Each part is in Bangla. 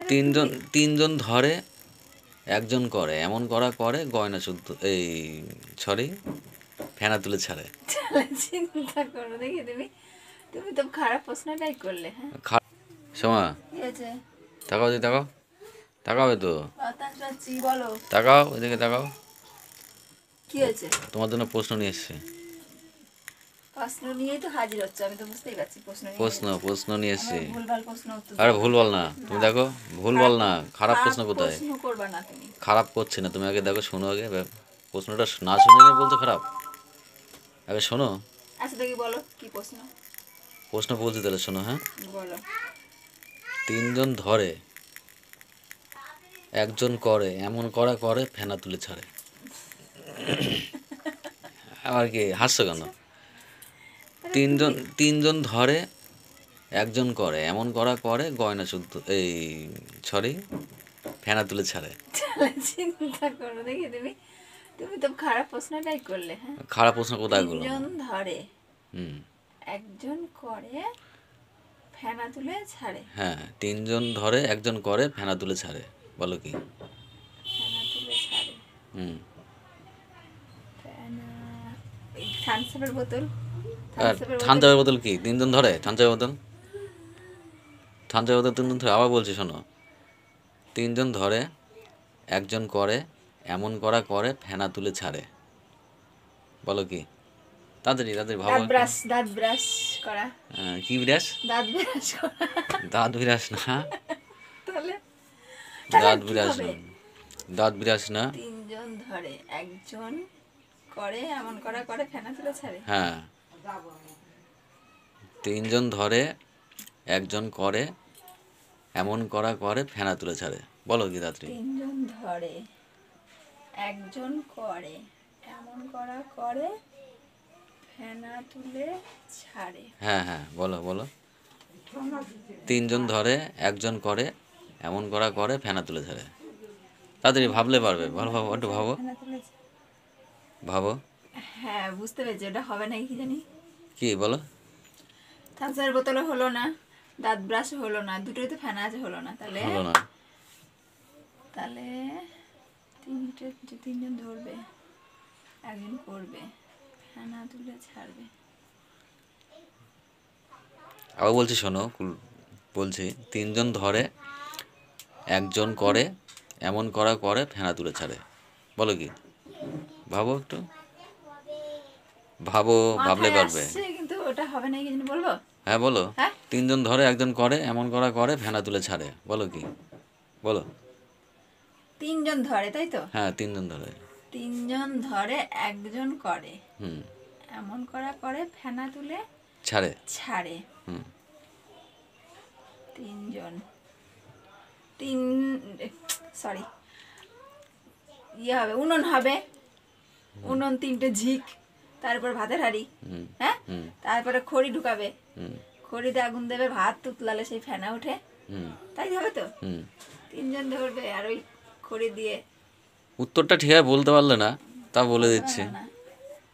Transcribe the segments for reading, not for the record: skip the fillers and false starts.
তিনজন তিনজন ধরে একজন করে এমন করা করে গয়না শুদ্ধ এই সরি ফেনা তুলে ছাড়ে। তাহলে চিন্তা করো দেখি তুমি তুমি তো খারাপ প্রশ্নটাই করলে। হ্যাঁ সোমা কি আছে? তাকাও দি তাকাও, তাকাবে তো, বাতাসি বলো তাকাও ওইদিকে তাকাও। কি আছে? তোমার জন্য প্রশ্ন নিয়ে এসছি। প্রশ্ন নিয়েই তো হাজির হচ্ছে, আমি তো বুঝতেই পারছি প্রশ্ন নিয়ে প্রশ্ন নিয়ে এসছি। ভুলভাল প্রশ্ন উত্তর আরে দাও। ভুল বল না, তুমি দেখো ভুল বল না, খারাপ প্রশ্ন কোথায়? প্রশ্ন করবা না তুমি। খারাপ করছি না, তুমি আগে দেখো, শোনো আগে প্রশ্নটা না শুনে নিয়ে বলছো খারাপ, আগে শোনো। আচ্ছা দেখি বলো কি প্রশ্ন। প্রশ্ন বলছি তাহলে শোনো। হ্যাঁ, বলো। তিনজন ধরে একজন করে এমন করা করে ফেনা তুলে ছাড়ে। আবার কি হাসছো কেন? তিনজন ধরে একজন করে এমন করা করে গয়না শুদ্ধ এই সরি ফেনা তুলে ছাড়ে। তাহলে চিন্তা করো দেখি তুমি তুমি তো খারাপ প্রশ্নটাই করলে। হ্যাঁ খারাপ প্রশ্ন কোথায় করলাম? তিনজন ধরে হুম, একজন করে ফেনা তুলে ছাড়ে। হ্যাঁ, তিনজন ধরে একজন করে ফেনা তুলে ছাড়ে, বলো কি? ফেনা তুলে ছাড়ে। হুম, ফেনা এই থামসআপের বোতল। আর থানচাপের বোতল কি তিনজন ধরে? থানচাপের বোতল তিনজন ধরে। আবার বলছি শোনো, তিনজন ধরে একজন করে এমন করা করে ফেনা তুলে ছাড়ে, বলো কি? তাড়াতাড়ি তাড়াতাড়ি ভাবো। দাঁত ব্রাশ করা। কি বিরাস? দাঁত ব্রাশ করা। দাঁত বিরাস না, তাহলে দাঁত বিরাস না, দাঁত বিরাস না। তিনজন ধরে একজন করে এমন করা করে ফেনা তুলে ছাড়ে। হ্যাঁ, তিনজন ধরে একজন করে এমন করা করে ফেনা তুলে ছাড়ে, বলো কি তাড়াতাড়ি? তিনজন ধরে একজন করে এমন করা করে ফেনা তুলে ছাড়ে। হ্যাঁ হ্যাঁ, বলো বলো। তিনজন ধরে একজন করে এমন করা করে ফেনা তুলে ছাড়ে। তাড়াতাড়ি ভাবলে পারবে, ভালো ভাবো, একটু ভাবো ফেনা তুলে ভাবো। হ্যাঁ বুঝতে পেরেছি, ওটা হবে না কি জানি। কি বলো? থামসার বোতলও হলো না, দাঁত ব্রাশ হলো না, দুটোই তো ফেনা আছে, হলো না। তাহলে হলো না। তাহলে তিনজন ধরবে একজন করবে ফেনা তুলে ছাড়বে। আবার বলছি শোনো, বলছি তিনজন ধরে একজন করে এমন করা করে ফেনা তুলে ছাড়ে, বলো কি? ভাবো একটু ভাবো, ভাবলে মাথায় পারবে। আসছে কিন্তু ওটা হবে না কি জানি, বলবো? হ্যাঁ বলো। হ্যাঁ তিনজন ধরে একজন করে এমন করা করে ফেনা তুলে ছাড়ে, বলো কি? বলো। তিনজন ধরে তাই তো? হ্যাঁ, তিনজন ধরে। তিনজন ধরে একজন করে হুম, এমন করা করে ফেনা তুলে ছাড়ে। ছাড়ে। হুম, তিনজন তিন সরি ইয়ে হবে, উনুন হবে, উনুন তিনটে ঝিক, তারপর ভাতের হাঁড়ি। হুম, হ্যাঁ হুম, তারপরে খড়ি ঢুকাবে, হুম, খড়িতে আগুন দেবে, ভাত তুতলালে সেই ফেনা ওঠে, হুম, তাই হবে তো? হুম। তিনজন ধরবে আর ওই খড়ি দিয়ে উত্তরটা ঠিক আছে বলতে পারলে না, তা বলে দিচ্ছি। না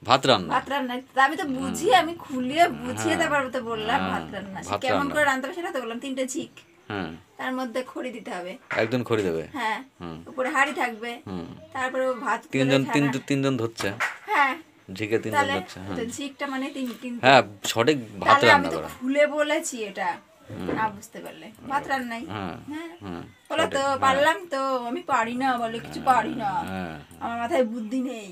ভাত রান্না। ভাত রান্না, তা আমি তো বুঝিয়ে আমি খুলিয়ে বুঝিয়ে তারপর তো বললাম ভাত রান্না। সে ভাত কেমন রান্না। করে রান্না হবে সেটা তো বললাম, তিনটে ঝিক, হ্যাঁ, তার মধ্যে খড়ি দিতে হবে। একজন খড়ি দেবে। হ্যাঁ হুম, উপরে হাঁড়ি থাকবে, হুম। তারপরে ও ভাত তুলে তিনজন ফেনা- তিনজন ধরছে, হ্যাঁ ঝিকে তিনজন তাহলে ধরছে। হ্যাঁ, তো ঝিকটা মানে তিন তিন হ্যাঁ, সঠিক ভাত তাহলে আমি রান্না তো করা। খুলে বলেছি এটা, না বুঝতে পারলে ভাত রান্নাই। হ্যাঁ, হ্যাঁ হ্যাঁ, বলো তো, সঠিক, হ্যাঁ, পারলাম তো, আমি পারি না বলে কিছু পারি না, হ্যাঁ। আমার মাথায় বুদ্ধি নেই।